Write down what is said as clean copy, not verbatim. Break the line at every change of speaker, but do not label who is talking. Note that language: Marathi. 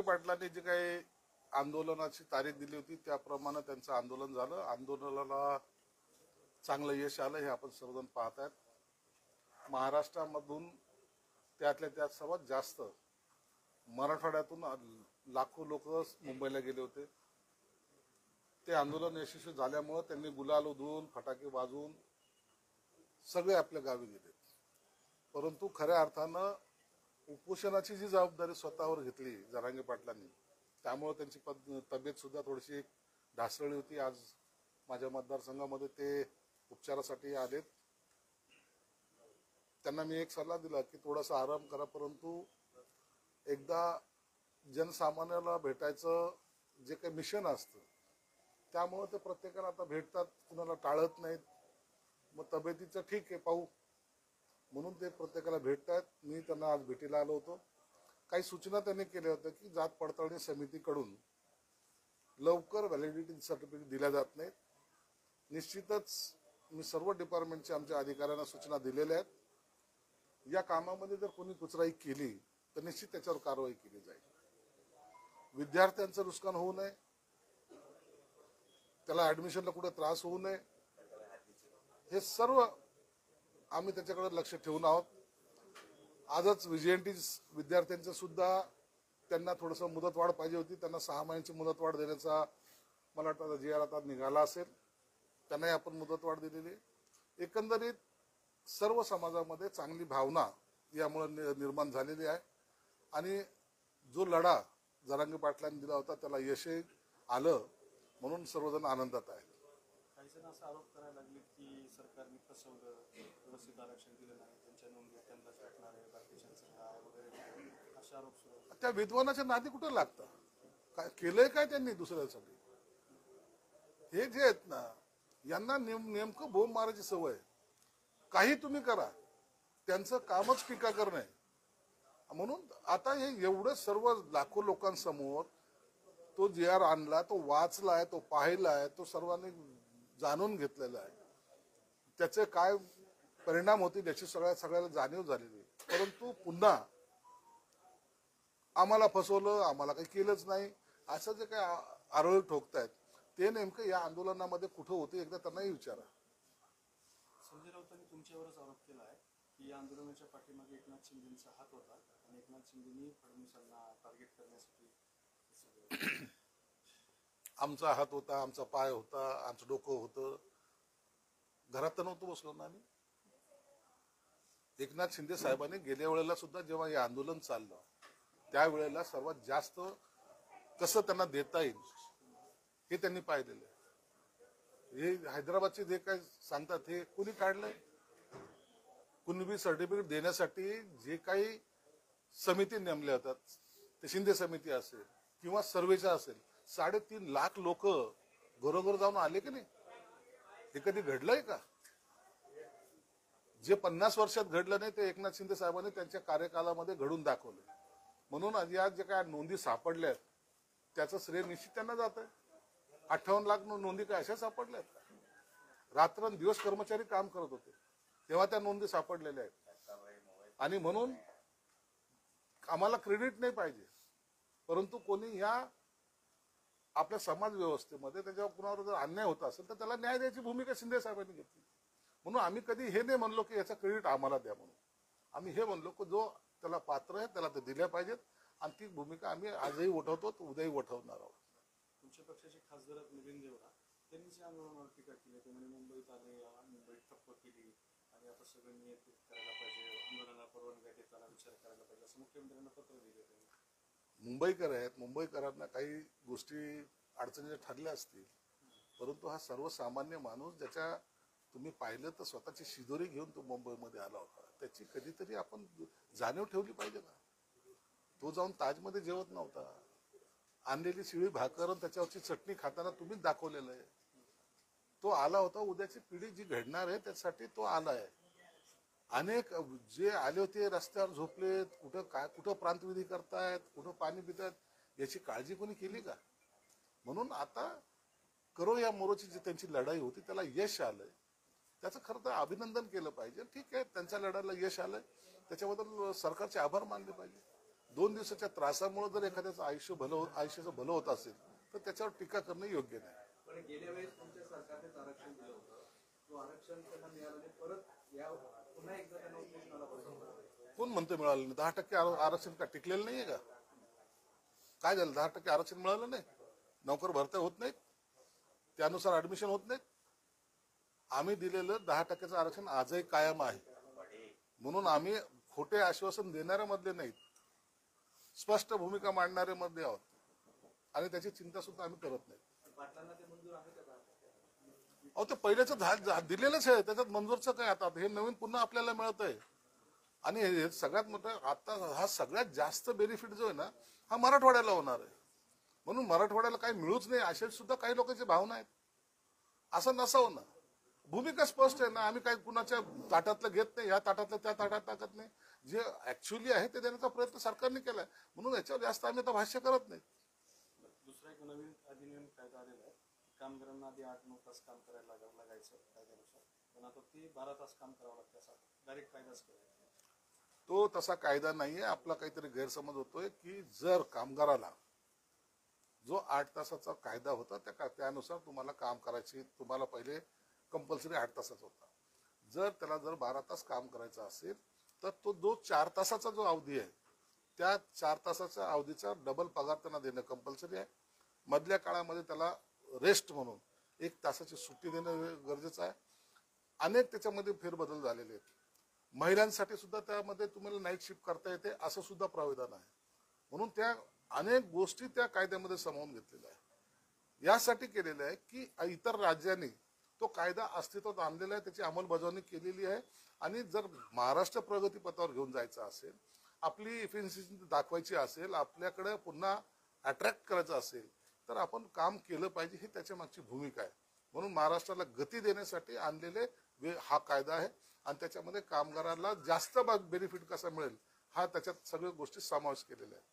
पाटलांनी जे काही आंदोलनाची तारीख दिली होती त्याप्रमाणे त्यांचं आंदोलन झालं. आंदोलनाला चांगलं यश आलं हे आपण सर्वजण पाहत आहेत. महाराष्ट्रामधून त्यातल्या त्यात सर्वात जास्त मराठवाड्यातून लाखो लोक मुंबईला गेले होते. ते आंदोलन यशस्वी झाल्यामुळे त्यांनी गुलाल उधळून फटाके वाजवून सगळे आपल्या गावी गेले. परंतु खऱ्या अर्थानं उपोषणाची जी जबाबदारी स्वतःवर घेतली जरांगे पाटलांनी, त्यामुळे त्यांची तब्येत सुद्धा थोडीशी ढासळली होती. आज माझ्या मतदारसंघामध्ये ते उपचारासाठी आलेत. त्यांना मी एक सल्ला दिला की थोडासा आराम करा, परंतु एकदा जनसामान्याला भेटायचं जे काही मिशन असतं त्यामुळे ते प्रत्येकाला आता भेटतात, कुणाला टाळत नाहीत. मग तब्येतीचं ठीक आहे पाहू म्हणून ते प्रत्येकाला भेटतात. मी त्यांना आज भेटीला आलो होतो. काही सूचना त्यांनी केल्या होत्या की जात पडताळणी समितीकडून लवकर व्हॅलिडिटी सर्टिफिकेट दिल्या जात नाहीत. निश्चितच मी सर्व डिपार्टमेंटच्या आमच्या अधिकाऱ्यांना सूचना दिलेल्या आहेत. या कामामध्ये जर कोणी कुचराई केली तर निश्चित त्याच्यावर कारवाई केली जाईल. विद्यार्थ्यांचं नुकसान होऊ नये, त्याला ऍडमिशनला कुठे त्रास होऊ नये, हे सर्व आम्ही त्याच्याकडे लक्ष ठेवून आहोत. आजच व्हीजीएनटी विद्यार्थ्यांचं सुद्धा त्यांना थोडंसं मुदतवाढ पाहिजे होती. त्यांना 6 महिन्याची मुदतवाढ देण्याचा मला वाटतं GR आता निघाला असेल. त्यांनाही आपण मुदतवाढ दिलेली. एकंदरीत सर्व समाजामध्ये चांगली भावना यामुळे निर्माण झालेली आहे आणि जो लढा जरांगे पाटलांनी दिला होता त्याला यश आलं म्हणून सर्वजण आनंदात आहेत.
काही जण असा आरोप करायला लागले की सरकारने फसवलं, व्यवस्थित आरक्षण दिलं नाही, त्यांच्या नोंदी त्यांना भेटणार आहे, बाकीच्यांचं काय वगैरे असे आरोप सुरू आहेत.
त्या विद्वानाच्या नादी कुठे लागतं? काय केलंय काय त्यांनी दुसऱ्यासाठी? हे जे आहेत ना, यांना नेमकं बोंब मारायची सवय. काही तुम्ही करा, त्यांचं कामच टीका करणे. म्हणून आता हे एवढं सर्व लाखो लोकांसमोर तो GR आणला, तो वाचलाय, तो पाहिलाय, तो सर्वांनी जाणून घेतलेला आहे. त्याचे काय परिणाम होतील याची सगळ्याला जाणीव झालेली. परंतु पुन्हा आम्हाला फसवलं, आम्हाला काही केलंच नाही असं जे काही आरोळ ठोकतायत ते नेमकं या आंदोलनामध्ये कुठं होते एकदा त्यांनाही विचारा.
संजय राऊतांनी तुमच्यावरच आरोप केला आहे की या आंदोलनाच्या पाठीमागे एकनाथ शिंदेचा हात होता आणि एकनाथ शिंदेनी फडणवीसांना टार्गेट करण्यासाठी
आमचा हात होता, आमचा पाय होता, आमचं डोकं होतं. घरात तर नव्हतं बसलो ना आम्ही. एकनाथ शिंदे साहेबांनी गेल्या वेळेला सुद्धा जेव्हा हे आंदोलन चाललं त्यावेळेला सर्वात जास्त कसं त्यांना देता येईल हे त्यांनी पाहिलेलं आहे. हे हैदराबादचे जे काय सांगतात हे कुणी काढलंय? कुणबी सर्टिफिकेट देण्यासाठी जे काही समिती नेमल्या होतात, ते शिंदे समिती असेल किंवा सर्वेचा असेल, 3.5 लाख लोक घरोघर जाऊन आले की नाही? हे कधी घडलंय का? जे 50 वर्षात घडलं नाही ते एकनाथ शिंदे साहेबांनी त्यांच्या कार्यकालामध्ये घडून दाखवलं. म्हणून या जे काय नोंदी सापडल्यात त्याचं श्रेय निश्चित त्यांना जात आहे. 58 लाख नोंदी काय अशा सापडल्यात? रात्रंदिवस कर्मचारी काम करत होते तेव्हा त्या नोंदी सापडलेल्या आहेत. आणि म्हणून आम्हाला क्रेडिट नाही पाहिजे, परंतु कोणी या आपल्या समाज व्यवस्थेमध्ये त्याच्यावर कुणावर जर अन्याय होत असेल तर त्याला न्याय द्यायची भूमिका शिंदे साहेबांनी घेतली. म्हणून आम्ही कधी हे नाही म्हणलो की याचा क्रेडिट आम्हाला द्या म्हणून. आम्ही हे म्हणलो की जो त्याला पात्र आहे त्याला ते दिल्या पाहिजेत आणि ती भूमिका आम्ही आजही उठवतो, उद्याही उठवणार आहोत.
तुमच्या पक्षाचे खासदार मिलिंद देवरा त्यांनी जे आंदोलनावर टीका केली, त्यांनी मुंबईत आले, मुंबईत ठप्प केली आणि आता सगळं नियंत्रित करायला पाहिजे, आंदोलनाला परवानगी देताना विचार करायला पाहिजे असं मुख्यमंत्र्यांना पत्र दिले.
मुंबईकर आहेत, मुंबईकरांना काही गोष्टी अडचणीच्या ठरल्या असतील, परंतु हा सर्वसामान्य माणूस ज्याच्या तुम्ही पाहिलं तर स्वतःची शिदोरी घेऊन तो मुंबईमध्ये आला होता, त्याची कधीतरी आपण जाणीव ठेवली पाहिजे ना. तो जाऊन ताजमध्ये जेवत नव्हता. आणलेली शिळी भाकर आणि त्याच्यावरची चटणी खाताना तुम्हीच दाखवलेलं आहे. तो आला होता उद्याची पिढी जी घडणार आहे त्यासाठी तो आलाय. अनेक जे आले होते रस्त्यावर झोपलेत, कुठं प्रांतविधी करतायत, कुठं पाणी पितायत, याची काळजी कोणी केली का? म्हणून आता करो या मोरोची जी त्यांची लढाई होती त्याला यश आलंय, त्याचं खरं तर अभिनंदन केलं पाहिजे. ठीक आहे, त्यांच्या लढ्याला यश आलंय, त्याच्याबद्दल सरकारचे आभार मानले पाहिजे. 2 दिवसाच्या त्रासामुळे जर एखाद्याचं आयुष्याचं भलं होत असेल तर त्याच्यावर टीका करणं योग्य नाही.
पण गेल्या वेळेस तुमच्या सरकारनेच आरक्षण दिलं होतं, तो आरक्षण त्यांना मिळालं नाही, परत या पुन्हा एकदा त्यांना उपोषणाला बसवलं.
कोण म्हणतं मिळालं नाही? 10% आरक्षण का टिकलेलं नाहीये का? काय झालं? 10% आरक्षण मिळालं नाही? नोकर भरत्या होत नाहीत? त्यानुसार ऍडमिशन होत नाहीत? आम्ही दिलेलं 10%चं आरक्षण आजही कायम आहे. म्हणून आम्ही खोटे आश्वासन देणाऱ्या मधले नाहीत, स्पष्ट भूमिका मांडणारे मध्ये आहोत आणि त्याची चिंता सुद्धा आम्ही करत नाही.
पाटलांना ते मंजूर आहे का?
अहो ते पहिल्याच दिलेलंच आहे, त्याच्यात मंजूरचं काय? आता हे नवीन पुन्हा आपल्याला मिळत आहे. आणि हे सगळ्यात मोठं आता हा सगळ्यात जास्त बेनिफिट जो आहे ना हा मराठवाड्याला होणार आहे. म्हणून मराठवाड्याला काही मिळूच नाही अशा सुद्धा काही लोकांची भावना आहेत. असं नसावं ना. भूमिका स्पष्ट आहे ना. आम्ही काही कुणाच्या ताटातलं घेत नाही, या ताटातलं त्या ताटात टाकत नाही. जे ऍक्च्युअली आहे ते देण्याचा प्रयत्न सरकारने केलाय. म्हणून याच्यावर जास्त आम्ही आता भाष्य करत नाही.
दुसरा एक नवीन अधिनियम कायदा आलेला आहे. कामगारांना आधी 8-9 तास काम करायला लागायचं कायद्यानुसार, पण आता ते 12 तास काम करावं लागतं, असा डायरेक्ट कायदाच केला.
तो तसा कायदा नाहीये. आपला काहीतरी गैरसमज होतोय की जर कामगाराला जो 8 तासाचा कायदा होता त्यानुसार तुम्हाला काम करायची, तुम्हाला पहिले कंपल्सरी 8 तासाचा होता. जर 12 तास काम करायचं असेल तर तो जो 4 तासाचा जो अवधी आहे त्या 4 तासाच्या अवधीचा डबल पगार त्यांना देणं कंपल्सरी आहे. मधल्या काळामध्ये त्याला रेस्ट म्हणून 1 तासाची सुट्टी देणं गरजेचं आहे. अनेक त्याच्यामध्ये फेरबदल झालेले आहेत. महिलांसाठी सुद्धा त्यामध्ये तुम्हाला नाईट शिफ्ट करता येते असं सुद्धा प्रावधान आहे. म्हणून त्या अनेक गोष्टी त्या कायद्यामध्ये सामावून घेतलेल्या आहे. यासाठी केलेलं आहे की इतर राज्यांनी तो कायदा अस्तित्वात आणलेला आहे, त्याची अंमलबजावणी केलेली आहे. आणि जर महाराष्ट्र प्रगतीपथावर घेऊन जायचं असेल, आपली इफिशियन्सी दाखवायची असेल, आपल्याकडे पुन्हा अट्रॅक्ट करायचं असेल तर आपण काम केलं पाहिजे, ही त्याच्या मागची भूमिका आहे. म्हणून महाराष्ट्राला गती देण्यासाठी आणलेले हा कायदा आहे आणि त्याच्यामध्ये कामगाराला जास्त बेनिफिट कसा मिळेल हा त्याच्यात सगळ्या गोष्टी समावेश केलेल्या आहेत.